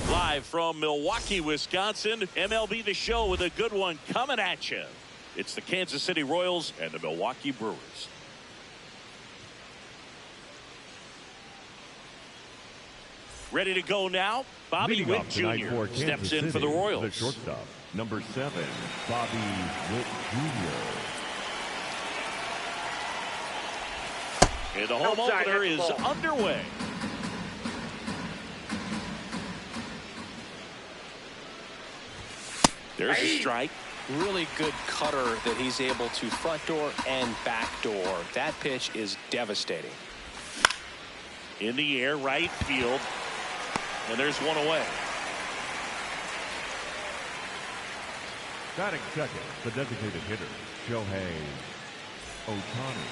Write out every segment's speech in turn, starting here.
Live from Milwaukee, Wisconsin, MLB The Show with a good one coming at you. It's the Kansas City Royals and the Milwaukee Brewers. Ready to go now. Bobby Witt Jr. steps in for the Royals. The shortstop, number 7, Bobby Witt Jr. And the home opener is underway. There's a strike. Really good cutter that he's able to front door and back door. That pitch is devastating. In the air, right field. And there's one away. Batting second, the designated hitter, Shohei Ohtani.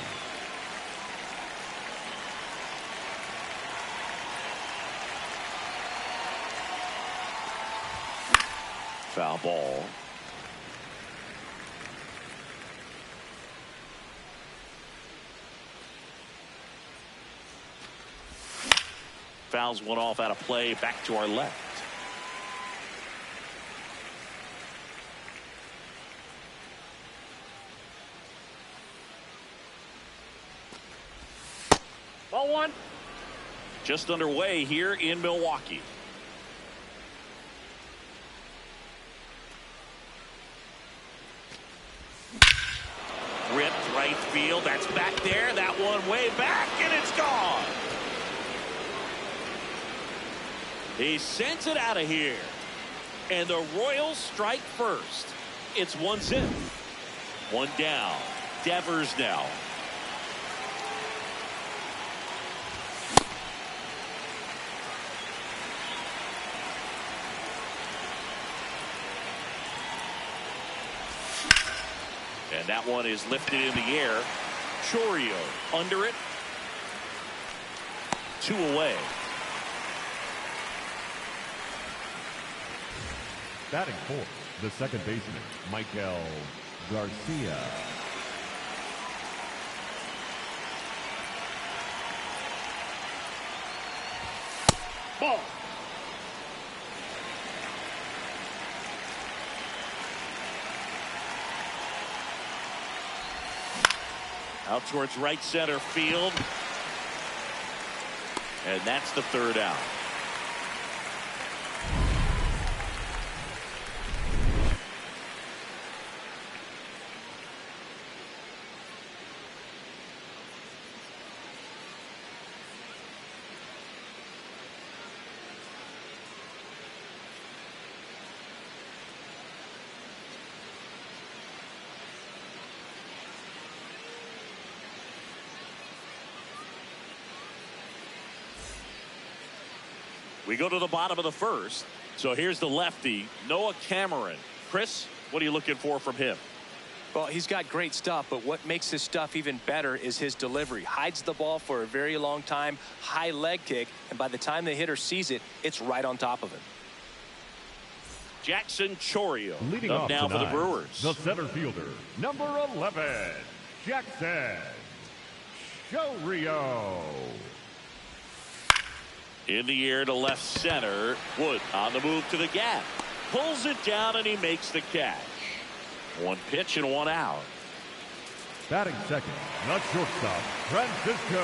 Foul ball. Fouls one off out of play, back to our left. Ball one. Just underway here in Milwaukee. Ripped right field. That's back there. That one way back, and it's gone. He sends it out of here. And the Royals strike first. It's 1-0. One down. Devers now. And that one is lifted in the air. Gtorrious under it. 2 away. Batting fourth, the second baseman, Michael Garcia. Ball. Out towards right center field. And that's the third out. We go to the bottom of the first. So here's the lefty, Noah Cameron. Chris, what are you looking for from him? Well, he's got great stuff, but what makes his stuff even better is his delivery. Hides the ball for a very long time, high leg kick, and by the time the hitter sees it, it's right on top of him. Jackson Gtorrious Leading up off now tonight, for the Brewers. the center fielder, number 11, Jackson Gtorrious. In the air to left center. Wood on the move to the gap. Pulls it down and he makes the catch. One pitch and one out. Batting second, the shortstop, Francisco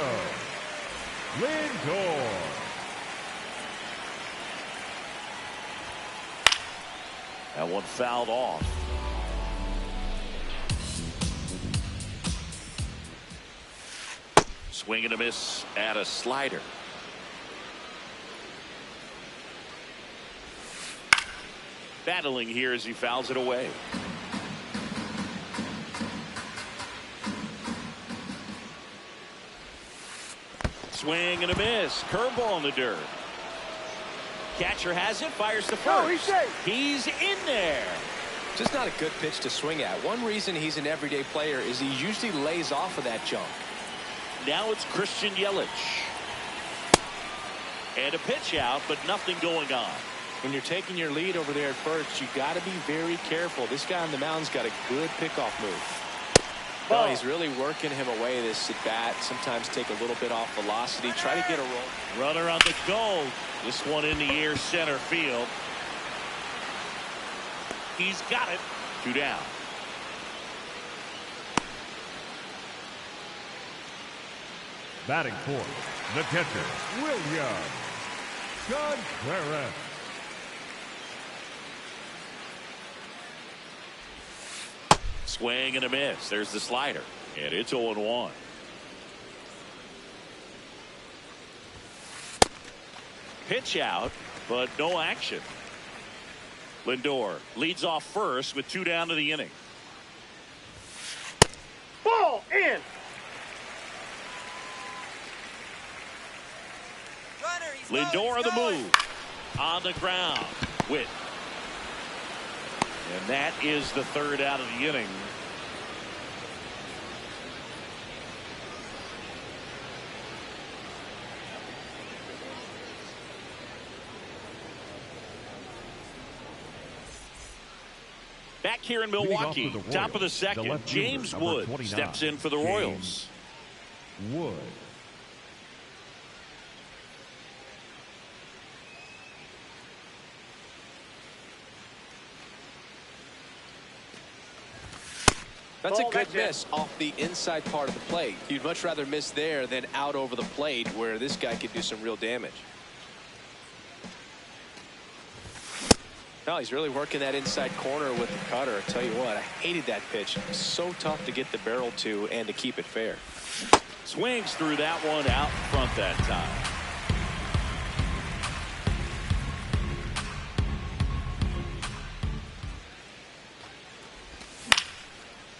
Lindor. That one fouled off. Swing and a miss at a slider. Battling here as he fouls it away. Swing and a miss. Curveball in the dirt. Catcher has it, fires to No, first. he's safe. He's in there. Just not a good pitch to swing at. One reason he's an everyday player is he usually lays off of that jump. Now it's Christian Yelich. And a pitch out, but nothing going on. When you're taking your lead over there at first, you got to be very careful. This guy on the mound's got a good pickoff move. Oh, he's really working him away this at bat. Sometimes take a little bit off velocity. Try to get a roll. Runner on the goal. This one in the air, center field. He's got it. 2 down. Batting fourth, the catcher, William Contreras. Swing and a miss. There's the slider. And it's 0-1. Pitch out, but no action. Lindor leads off first with 2 down to the inning. Ball in. Lindor on the move. On the ground. Witt. And that is the 3rd out of the inning. Back here in Milwaukee, top of the second, James Wood steps in for the Royals. Wood. That's a good miss off the inside part of the plate. You'd much rather miss there than out over the plate where this guy could do some real damage. No, he's really working that inside corner with the cutter. I tell you what, I hated that pitch. So tough to get the barrel to and to keep it fair. Swings through that one out front that time.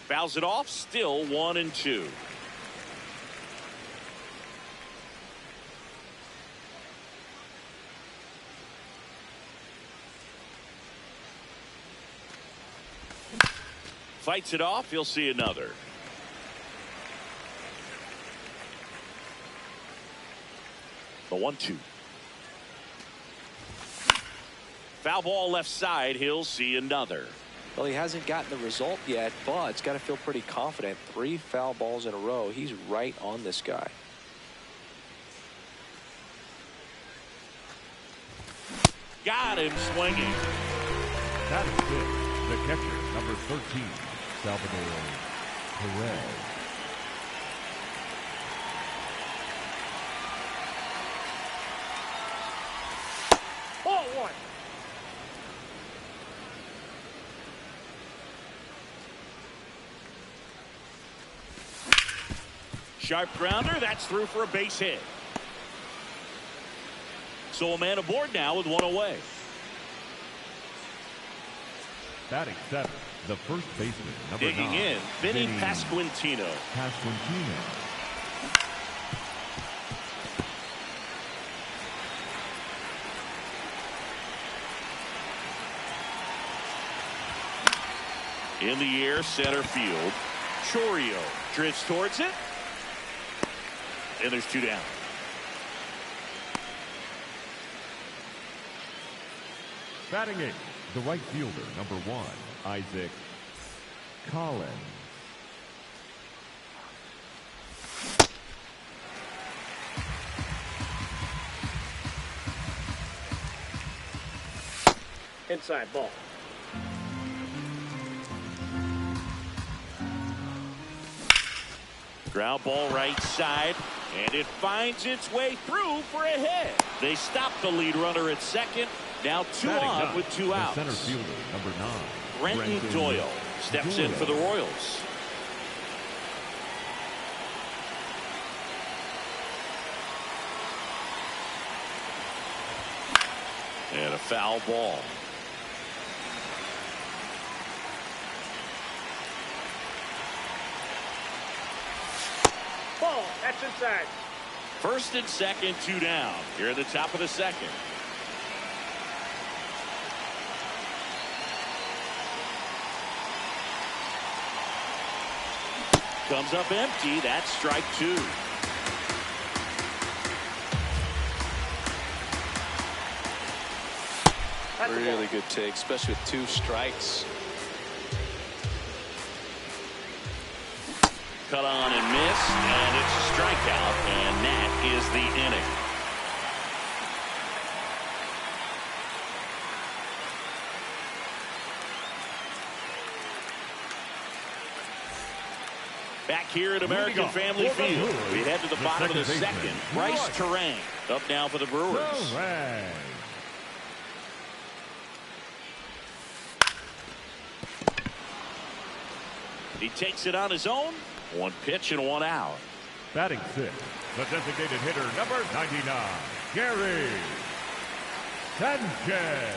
Fouls it off, still 1-2. Fights it off, he'll see another. The 1-2. Foul ball left side, he'll see another. Well, he hasn't gotten the result yet, but it's got to feel pretty confident. 3 foul balls in a row. He's right on this guy. Got him swinging. That is it. The catcher, number 13, Salvador Perez. Ball 1. Sharp grounder, that's through for a base hit. So a man aboard now with 1 away. Batting 7, the first baseman, number 9. Digging in, Vinny Pasquantino. In the air, center field. Gtorrious drifts towards it. And there's 2 down. Batting 8, the right fielder, number 1, Isaac Collins. Inside ball. Ground ball right side, and it finds its way through for a hit. They stop the lead runner at second. Now 2 on with 2 outs. Center fielder, number 9. Brenton Doyle steps in for the Royals. And a foul ball. Ball. That's inside. First and second, 2 down. Here at the top of the second. Comes up empty. That's strike two. Really good take, especially with 2 strikes. Cut on and missed, and it's a strikeout, and that is the inning. Back here at American Family Field, we head to the bottom of the second. Bryce Terang up now for the Brewers. He takes it on his own. 1 pitch and 1 out. Batting 6, the designated hitter, number 99, Gary Sanchez.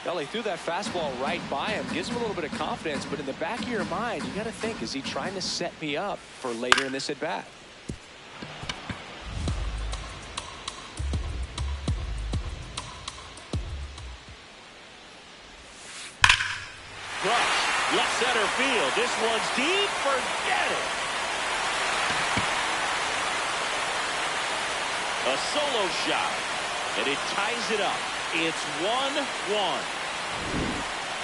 Well, he threw that fastball right by him. Gives him a little bit of confidence, but in the back of your mind, you got to think, is he trying to set me up for later in this at-bat? Crush, left center field. This one's deep. Forget it. A solo shot, and it ties it up. It's 1-1.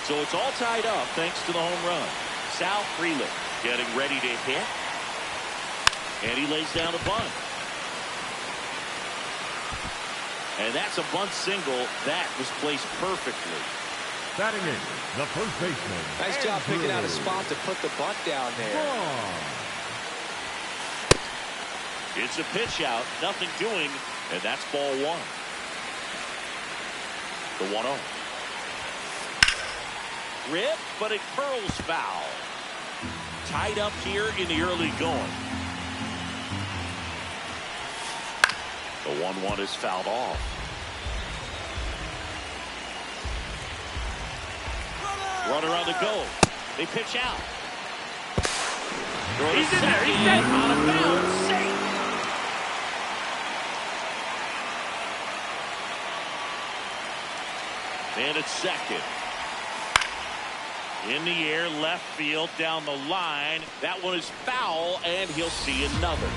So it's all tied up thanks to the home run. Sal Frelick getting ready to hit. And he lays down a bunt. And that's a bunt single. That was placed perfectly. Batting in, the first baseman. Nice job picking out a spot to put the bunt down there. It's a pitch out, nothing doing, and that's ball 1. The 1-0. Rip, but it curls foul. Tied up here in the early going. The 1-1 is fouled off. Runner on the go. They pitch out. He's in there. He's dead. Out of bounds. Safe. And it's second. In the air, left field, down the line. That one is foul, and he'll see another.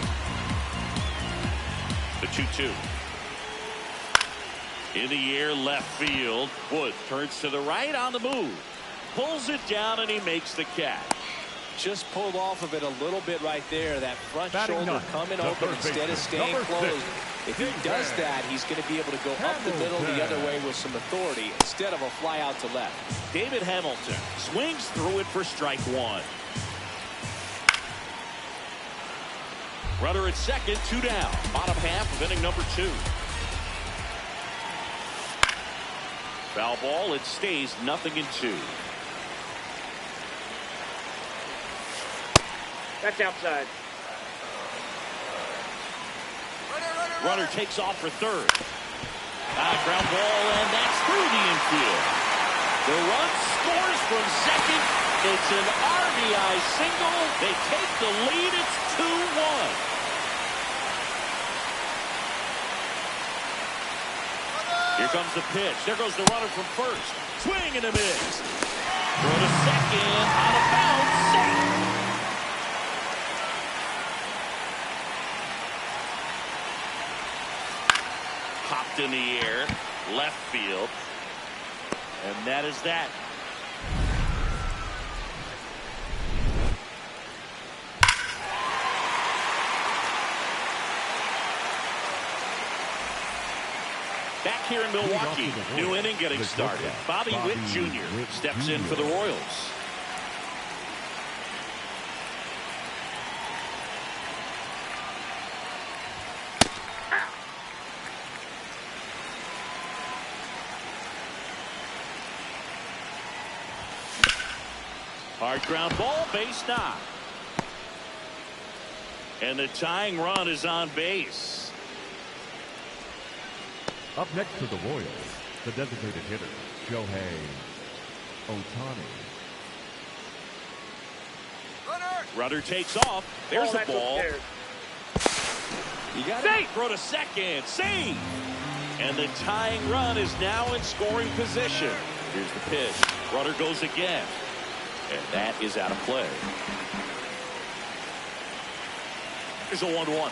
The 2-2. In the air, left field. Wood turns to the right on the move. Pulls it down, and he makes the catch. Just pulled off of it a little bit right there. That front shoulder coming open instead of staying closed. If he does that, he's going to be able to go up the middle the other way with some authority instead of a fly out to left. David Hamilton swings through it for strike 1. Runner at second, 2 down. Bottom half of inning number 2. Foul ball, it stays 0-2. That's outside. Runner takes off for third. Ground ball, and that's through the infield. The run scores from second. It's an RBI single. They take the lead. It's 2-1. Here comes the pitch. There goes the runner from first. Swing and a miss. Throw to second. Out of bounds. Safe. Popped in the air, left field, and that is that. Back here in Milwaukee, new inning getting started. Bobby Witt Jr. steps in for the Royals. Hard ground ball, base knock. And the tying run is on base. Up next to the Royals, the designated hitter, Shohei Ohtani. Runner takes off. There's the ball. You got to throw to second. Save. And the tying run is now in scoring position. Here's the pitch. Runner goes again. And that is out of play. Here's a 1-1.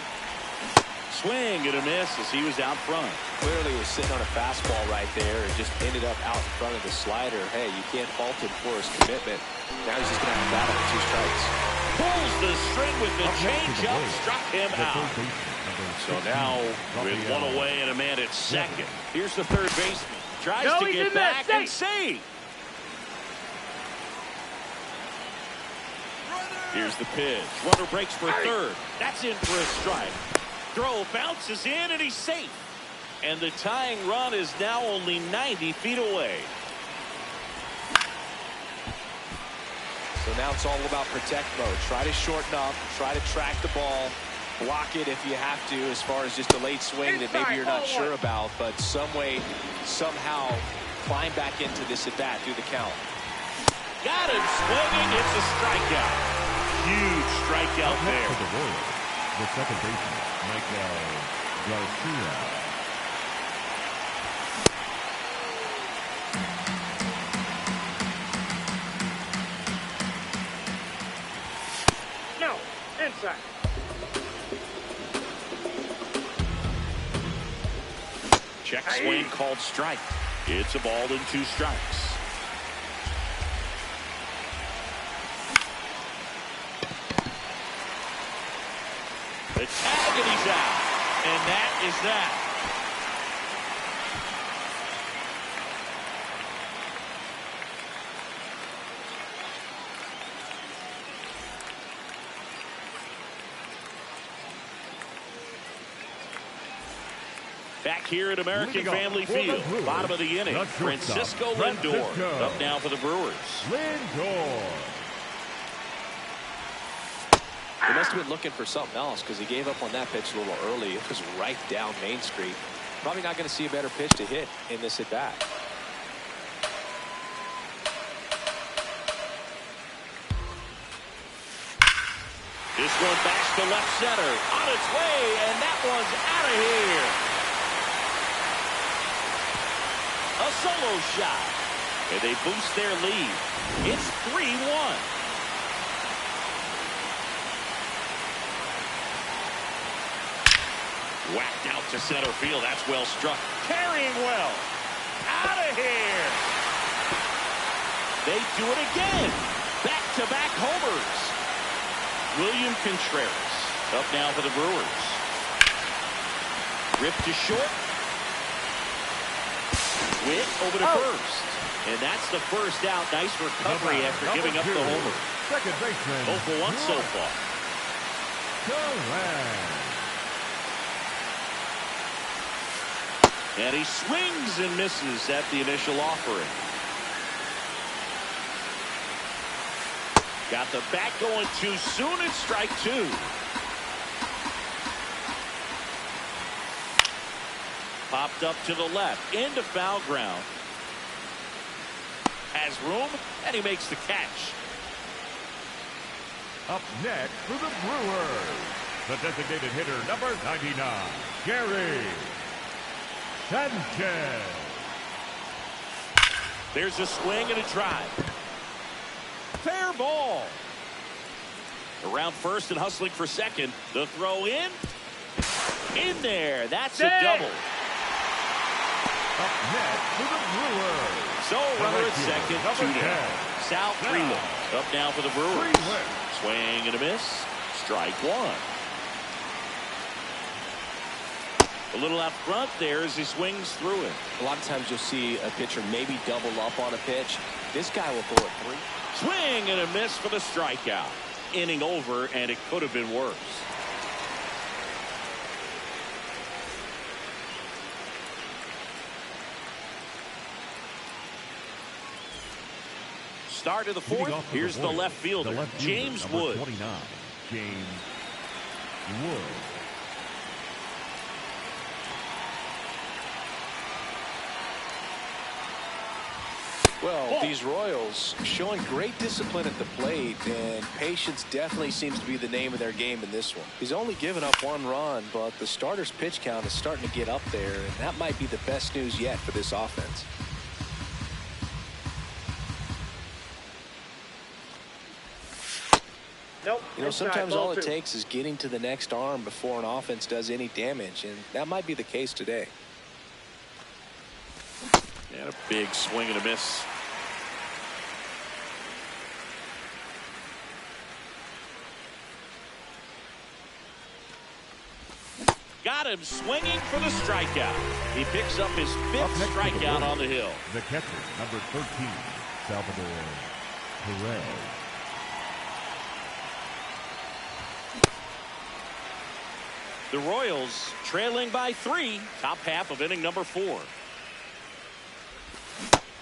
Swing and a miss as he was out front. Clearly was sitting on a fastball right there and just ended up out in front of the slider. Hey, you can't fault him for his commitment. Now he's just going to have to battle with 2 strikes. Pulls the string with the changeup, struck him out. So now with 1 away and a man at second. Here's the third baseman. Tries to get back and save. Here's the pitch. Runner breaks for third. That's in for a strike. Throw bounces in and he's safe. And the tying run is now only 90 feet away. So now it's all about protect mode. Try to shorten up, try to track the ball, block it if you have to, as far as just a late swing that maybe you're not sure about, but some way, somehow climb back into this at bat through the count. Got him swinging. It's a strikeout. Huge strikeout there. For the Royals, the second baseman, Garcia. No, inside. Check swing called strike. It's a ball and 2 strikes. The tag and he's out. And that is that. Back here at American Family Field, bottom of the inning, Francisco Lindor up now for the Brewers. Lindor. He must have been looking for something else because he gave up on that pitch a little early. It was right down Main Street. Probably not going to see a better pitch to hit in this at bat. This one backs to left center, on its way, and that one's out of here. A solo shot, and they boost their lead. It's 3-1. Whacked out to center field. That's well struck. Carrying well. Out of here. They do it again. Back-to-back homers. William Contreras up now for the Brewers. Ripped to short. Witt over to first. And that's the first out. Nice recovery after giving up the homer. Second baseman. 0 for 1 so far. And he swings and misses at the initial offering. Got the bat going too soon. It's strike 2. Popped up to the left into foul ground. Has room and he makes the catch. Up next for the Brewers, the designated hitter number 99, Gary Sanchez. There's a swing and a drive. Fair ball. Around first and hustling for second. The throw in there. That's a double. Up next for the Brewers. So runner at second, 2 down. Sal Freeland up now for the Brewers. Swing and a miss. Strike 1. A little out front there as he swings through it. A lot of times you'll see a pitcher maybe double up on a pitch. This guy will throw it 3. Swing and a miss for the strikeout. Inning over, and it could have been worse. Start of the 4th. Here's the left fielder, James Wood. 29, James Wood. Well, these Royals showing great discipline at the plate, and patience definitely seems to be the name of their game in this one. He's only given up 1 run, but the starter's pitch count is starting to get up there, and that might be the best news yet for this offense. Nope. You know, inside, sometimes ball all two. it takes is getting to the next arm before an offense does any damage, and that might be the case today. And a big swing and a miss. Got him swinging for the strikeout. He picks up his fifth strikeout on the hill. The catcher, number 13, Salvador Perez. The Royals trailing by 3, top half of inning number 4.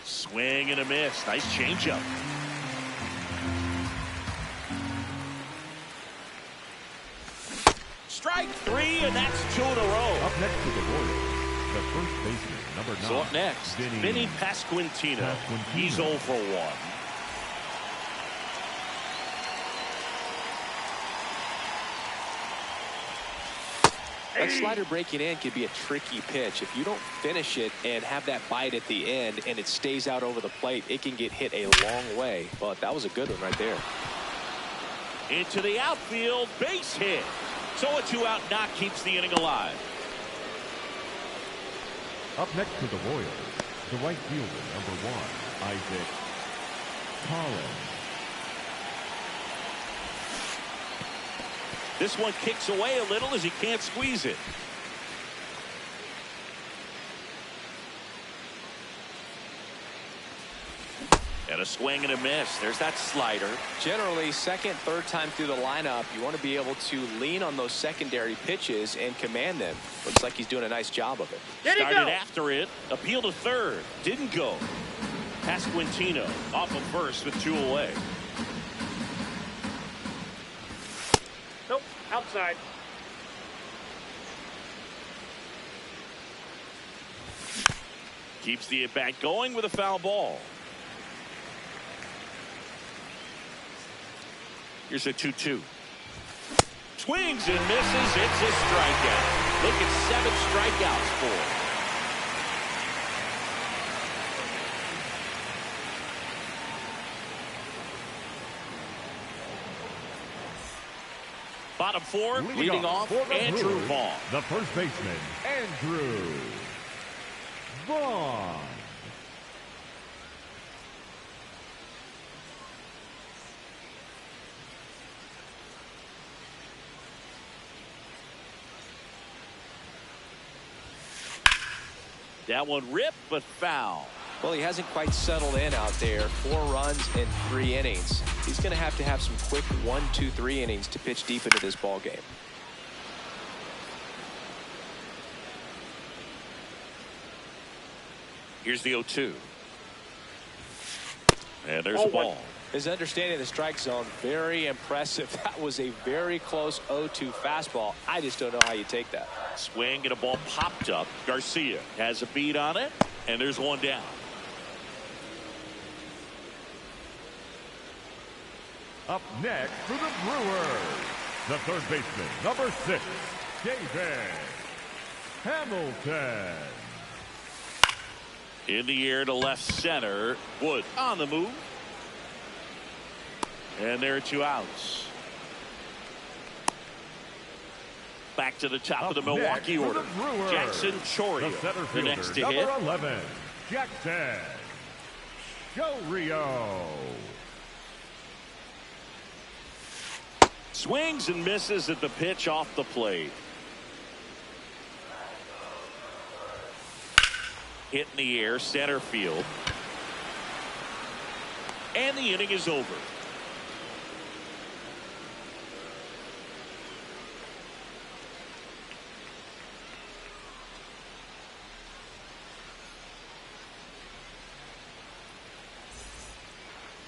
Swing and a miss. Nice changeup. Strike 3, and that's 2 in a row. Up next to the Royals, the first baseman, number 9. So up next, Vinny Pasquantino. He's 0 for 1. That slider breaking in could be a tricky pitch. If you don't finish it and have that bite at the end and it stays out over the plate, it can get hit a long way. But that was a good one right there. Into the outfield, base hit. So a 2-out knock keeps the inning alive. Up next to the Royals, the right fielder, number 1, Isaac Collins. This one kicks away a little as he can't squeeze it. And a swing and a miss. There's that slider. Generally, second, third time through the lineup, you want to be able to lean on those secondary pitches and command them. Looks like he's doing a nice job of it. Started after it. Appeal to third. Didn't go. Pasquantino off of first with 2 away. Nope. Outside. Keeps the at-bat going with a foul ball. Here's a 2-2. Swings and misses. It's a strikeout. Look at 7 strikeouts for him. Bottom 4, leading off, Andrew Vaughn. The first baseman, Andrew Vaughn. That one ripped, but foul. Well, he hasn't quite settled in out there. 4 runs in 3 innings. He's going to have some quick 1, 2, 3 innings to pitch deep into this ball game. Here's the 0-2. And there's a ball. His understanding of the strike zone, very impressive. That was a very close 0-2 fastball. I just don't know how you take that. Swing and a ball popped up. Garcia has a beat on it, and there's 1 down. Up next for the Brewers, the third baseman, number 6, David Hamilton. In the air to left center. Wood on the move. And there are 2 outs. Back to the top of the Milwaukee order. Jackson Chourio, the next to hit. Number 11, Jackson Chourio. Swings and misses at the pitch off the plate. Hit in the air, center field. And the inning is over.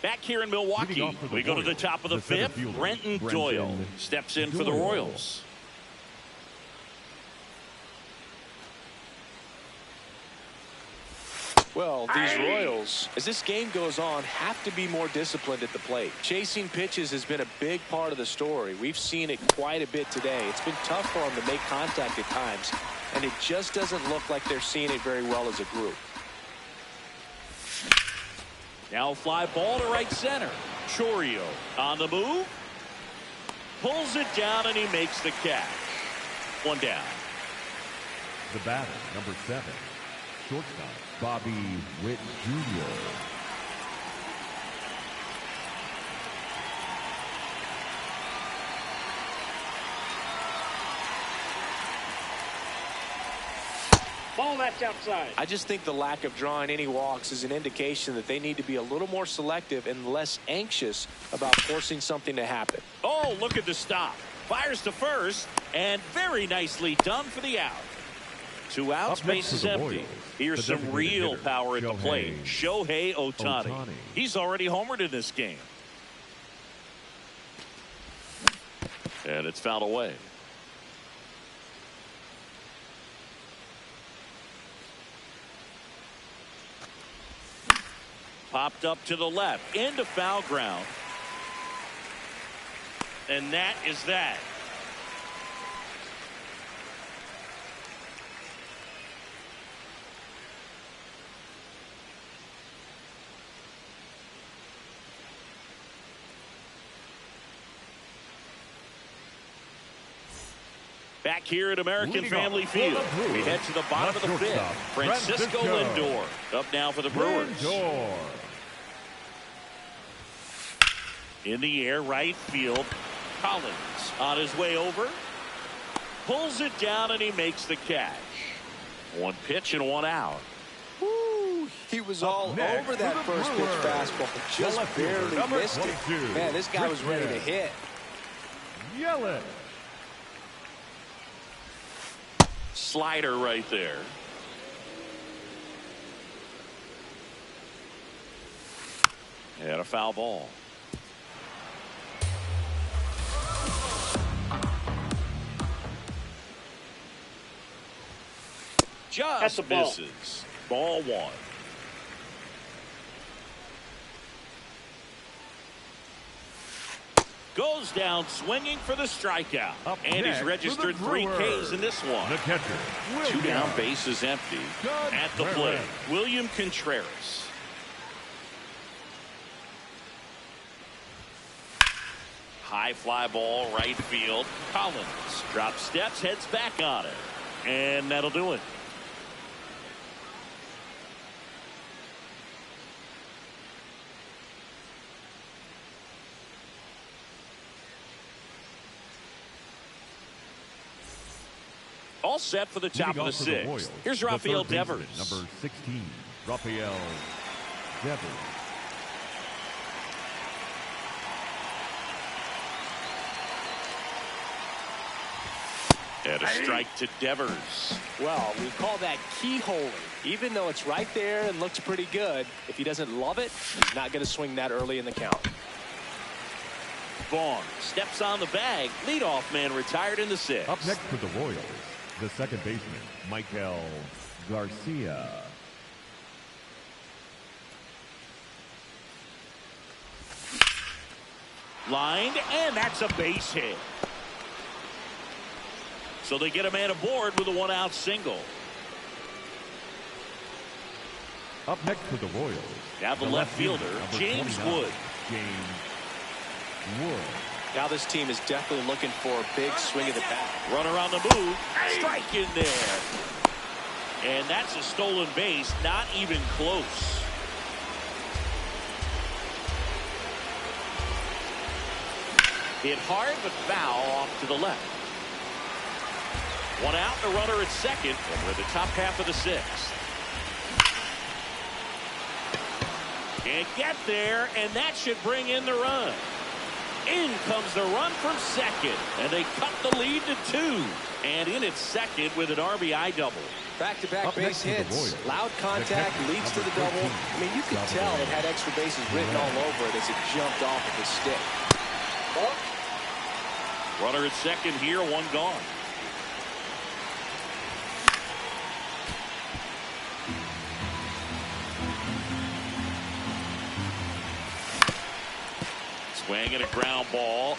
Back here in Milwaukee, we go to the top of the 5th. Brenton Doyle steps in for the Royals. Well, these Royals, as this game goes on, have to be more disciplined at the plate. Chasing pitches has been a big part of the story. We've seen it quite a bit today. It's been tough for them to make contact at times, and it just doesn't look like they're seeing it very well as a group. Now fly ball to right center. Chourio on the move. Pulls it down, and he makes the catch. One down. The batter, number 7, shortstop, Bobby Witt Jr. Ball that's outside. I just think the lack of drawing any walks is an indication that they need to be a little more selective and less anxious about forcing something to happen. Oh, look at the stop. Fires to first, and very nicely done for the out. 2 outs, base is empty. Here's some real power at the plate. Shohei Ohtani. He's already homered in this game. And it's fouled away. Popped up to the left, into foul ground. And that is that. Back here at American Family Field, we head to the bottom of the 5th. Francisco Lindor up now for the Brewers. In the air, right field. Collins on his way over. Pulls it down, and he makes the catch. 1 pitch and 1 out. Woo, he was all over that first pitch fastball. Just barely missed it. Man, this guy was ready to hit. Yelich. Slider right there. And a foul ball. Just misses. Ball 1. Goes down swinging for the strikeout. And he's registered 3 Ks in this one. The catcher, 2 down, base is empty. At the plate, William Contreras. High fly ball, right field. Collins drops steps, heads back on it. And that'll do it. All set for the top of the 6th. Here's Rafael Devers. Number 16, Rafael Devers. And a strike to Devers. Well, we call that keyholing. Even though it's right there and looks pretty good, if he doesn't love it, he's not going to swing that early in the count. Vaughn steps on the bag. Leadoff man retired in the 6th. Up next for the Royals, the second baseman, Michael Garcia. Lined, and that's a base hit. So they get a man aboard with a 1-out single. Up next for the Royals. Now the left fielder, James Wood. James Wood. Now this team is definitely looking for a big swing of the bat. Runner on the move. Strike in there. And that's a stolen base. Not even close. Hit hard but foul off to the left. 1 out, the runner at second, and we're the top half of the 6th. Can't get there, and that should bring in the run. In comes the run from second, and they cut the lead to 2. And in at second with an RBI double. Back-to-back base hits. Loud contact leads to the double. I mean, you could tell it had extra bases written all over it as it jumped off of his stick. Runner at second here, 1 gone. Swing and a ground ball.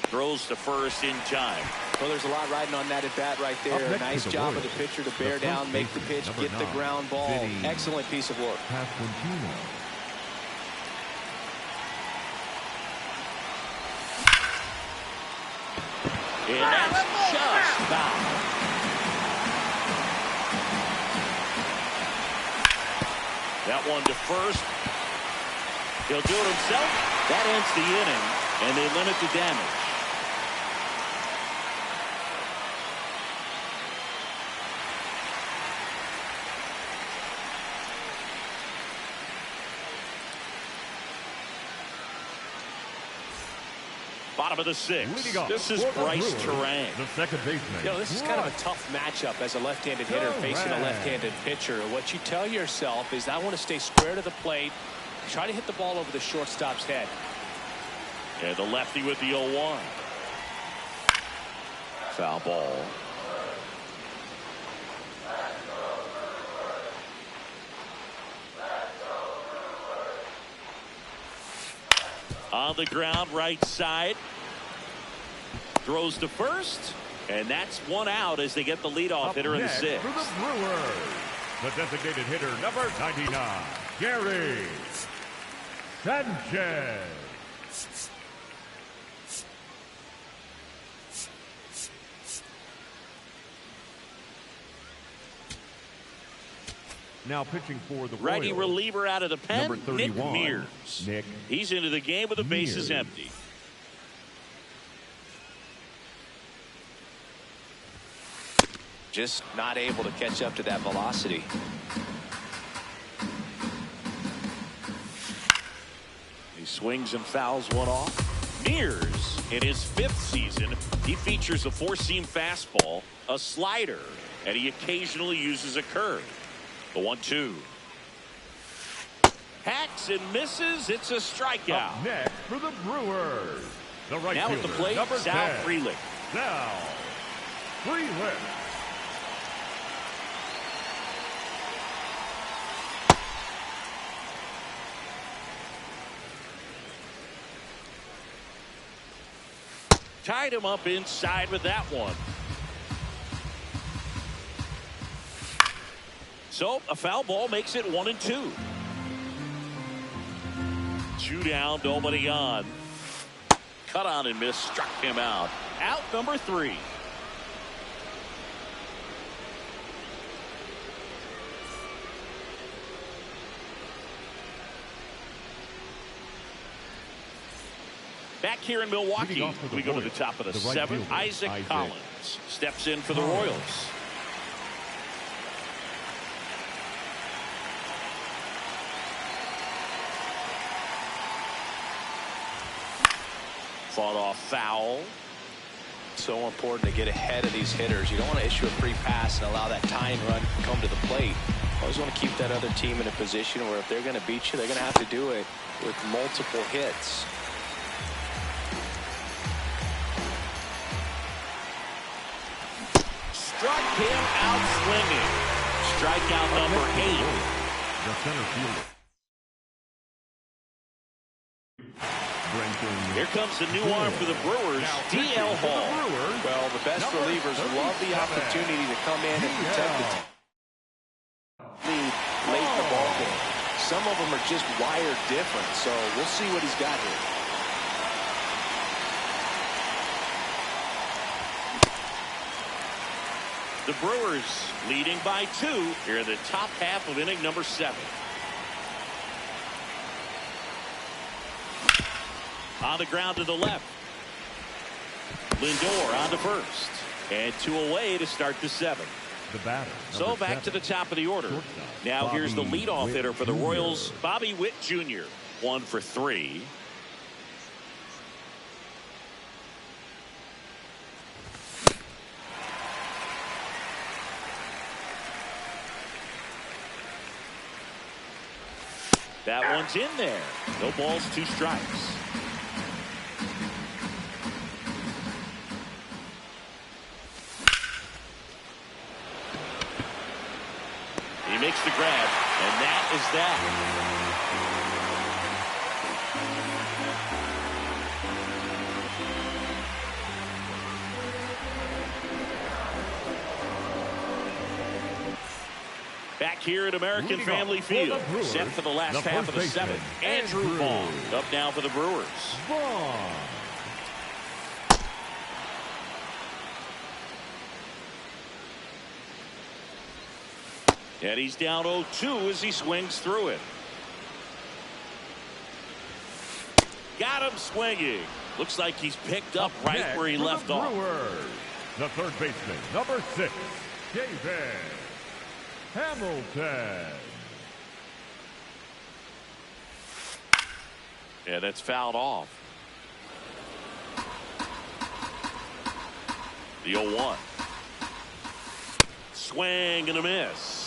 Throws to first in time. Well, there's a lot riding on that at bat right there. Nice job of the pitcher to bear down, make the pitch, get the ground ball. Excellent piece of work. And that's just foul. That one to first. He'll do it himself. That ends the inning, and they limit the damage. Bottom of the sixth. This is Bryce Terang. The second baseman. You know, this is kind of a tough matchup as a left-handed hitter facing a left-handed pitcher. What you tell yourself is, I want to stay square to the plate, try to hit the ball over the shortstop's head. And the lefty with the 0-1. Foul ball. On the ground, right side. Throws to first. And that's one out as they get the leadoff hitter in the sixth. For the Brewers, the designated hitter, number 99, Gary Sanchez. Now pitching for the righty Royals, reliever out of the pen, number 31, Nick Mears. Nick He's into the game with the bases Mears. empty. Just not able to catch up to that velocity. He swings and fouls one off. Mears, in his 5th season, he features a 4-seam fastball, a slider, and he occasionally uses a curve. The 1-2. Hacks and misses. It's a strikeout. Up next for the Brewers, the right Now at the plate, number Sal 10, Frelick. Sal Frelick. Tied him up inside with that one. So a foul ball makes it 1-2. 2 down, nobody on. Cut on and miss, struck him out. Out number 3. Back here in Milwaukee, we go to the top of the 7th. Isaac Collins steps in for the Royals. Fought off foul. So important to get ahead of these hitters. You don't want to issue a free pass and allow that tying run to come to the plate. Always want to keep that other team in a position where if they're going to beat you, they're going to have to do it with multiple hits. Struck him out swinging. Strikeout number 8. The center fielder. Here comes the new arm for the Brewers, D.L. Hall. Well, the best relievers love the opportunity to come in and protect the lead late in the ballgame. Some of them are just wired different, so we'll see what he's got here. The Brewers leading by 2 here in the top half of inning number 7. On the ground to the left. Lindor on to first. And 2 away to start the 7th. The batter. So back to the top of the order. Now here's the leadoff hitter for the Royals, Bobby Witt Jr. 1 for 3. That one's in there. No balls, 2 strikes. He makes the grab, and that is that. Back here at American Family Field, set for the last half of the 7th. Andrew Vaughn up now for the Brewers. And he's down 0-2 as he swings through it. Got him swinging. Looks like he's picked up right where he left off. The third baseman, number 6, David Hamilton. Yeah, that's fouled off. The 0-1. Swing and a miss.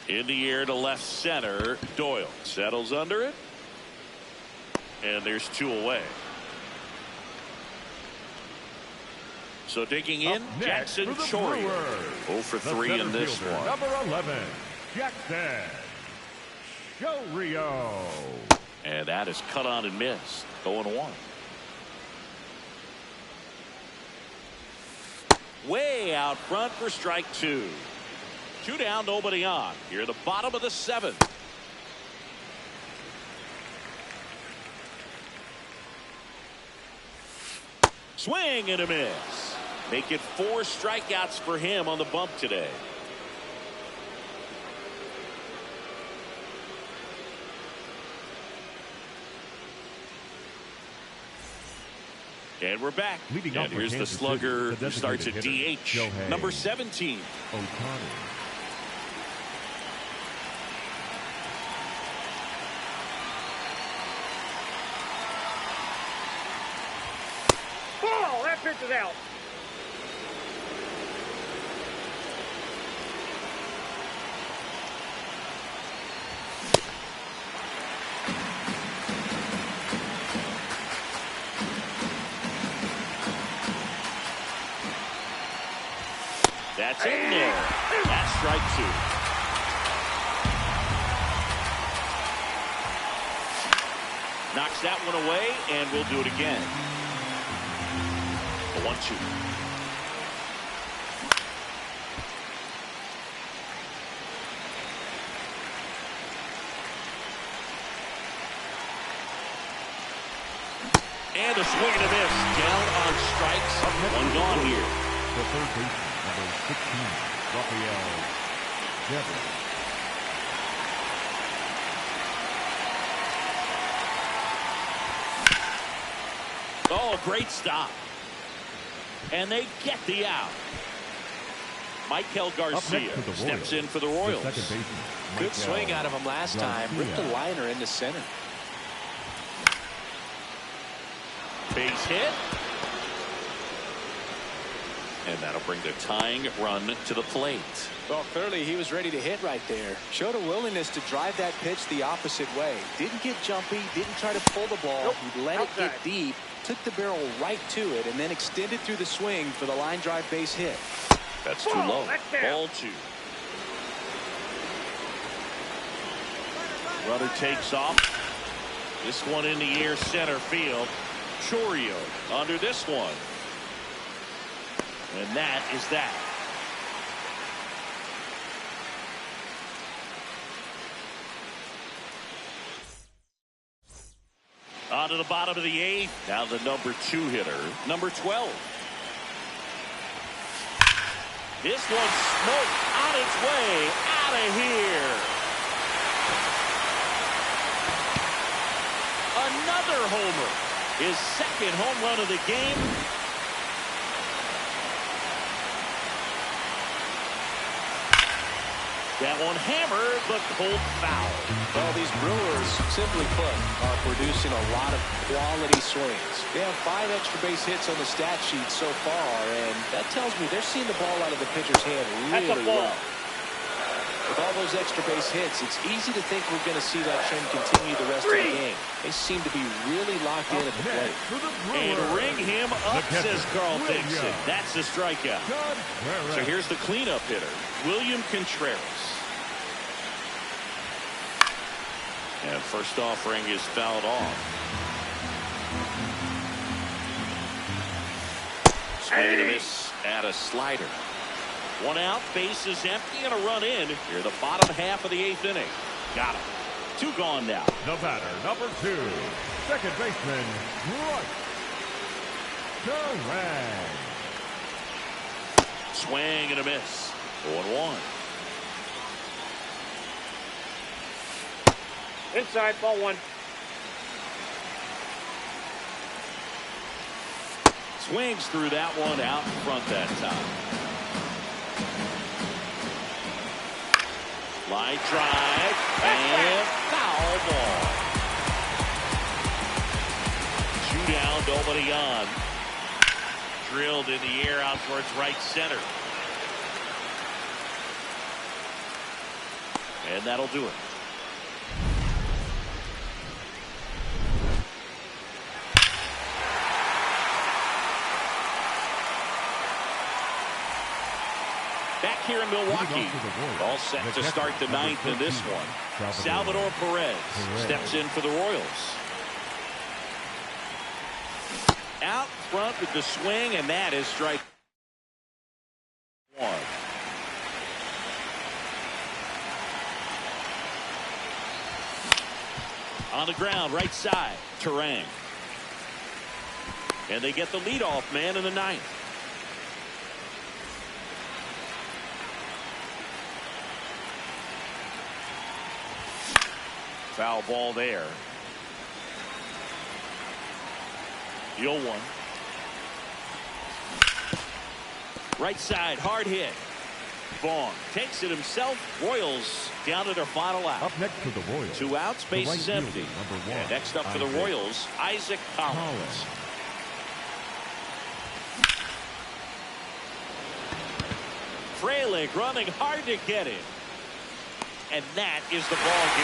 In the air to left center. Doyle settles under it. And there's 2 away. So digging in, Jackson Gtorrious. 0 for 3 in this one. Number 11, Jackson Gtorrious. And that is cut on and missed. 0-1. Way out front for strike 2. 2 down, nobody on. Here at the bottom of the 7th. Swing and a miss. Make it 4 strikeouts for him on the bump today. And we're back. And here's the slugger who starts at DH. Number 17. Ohtani. Ball! That pitch is out. That's in there. That's strike 2. Knocks that one away, and we'll do it again. A 1-2. And a swing and a miss. Down on strikes. 1 gone here. The third baseman, number 16, Rafael Devers. Oh, a great stop. And they get the out. Michael Garcia steps in for the Royals. Good swing out of him last time. Ripped the liner into center. Base hit. And that'll bring the tying run to the plate. Well, clearly he was ready to hit right there. Showed a willingness to drive that pitch the opposite way. Didn't get jumpy, didn't try to pull the ball. Nope. He let it get deep, took the barrel right to it, and then extended through the swing for the line drive base hit. That's too low. Ball 2. Runner takes off. This one in the air center field. Gtorrious under this one. And that is that. On to the bottom of the 8th. Now the number 2 hitter, number 12. This one smoked on its way out of here. Another homer. His 2nd home run of the game. That one hammered, but pulled foul. Well, these Brewers, simply put, are producing a lot of quality swings. They have 5 extra base hits on the stat sheet so far, and that tells me they're seeing the ball out of the pitcher's hand really well. With all those extra base hits, it's easy to think we're going to see that trend continue the rest of the game. They seem to be really locked in at the plate. And ring him up, says Carl Dixon. That's the strikeout. So here's the cleanup hitter, William Contreras. And first offering is fouled off. Swing and a miss at a slider. 1 out, base is empty, and a run in. Here, the bottom half of the 8th inning. Got him. 2 gone now. The batter, number 2, second baseman, Roy Torres. Swing and a miss. 0-1. Inside, ball one. Swings through that one out in front that time. Line drive and foul ball. 2 down, nobody on. Drilled in the air out towards right center. And that'll do it. Back here in Milwaukee, all set to start the 9th in this one. Salvador Perez steps in for the Royals. Out front with the swing, and that is strike one. On the ground, right side, Terang. And they get the leadoff man in the 9th. Foul ball there. 0-1. Right side, hard hit. Vaughn takes it himself. Royals down to their final out. Up next for the Royals. 2 outs, base is empty. And next up for the Royals, Isaac Collins. Frelick running hard to get it. And that is the ball game.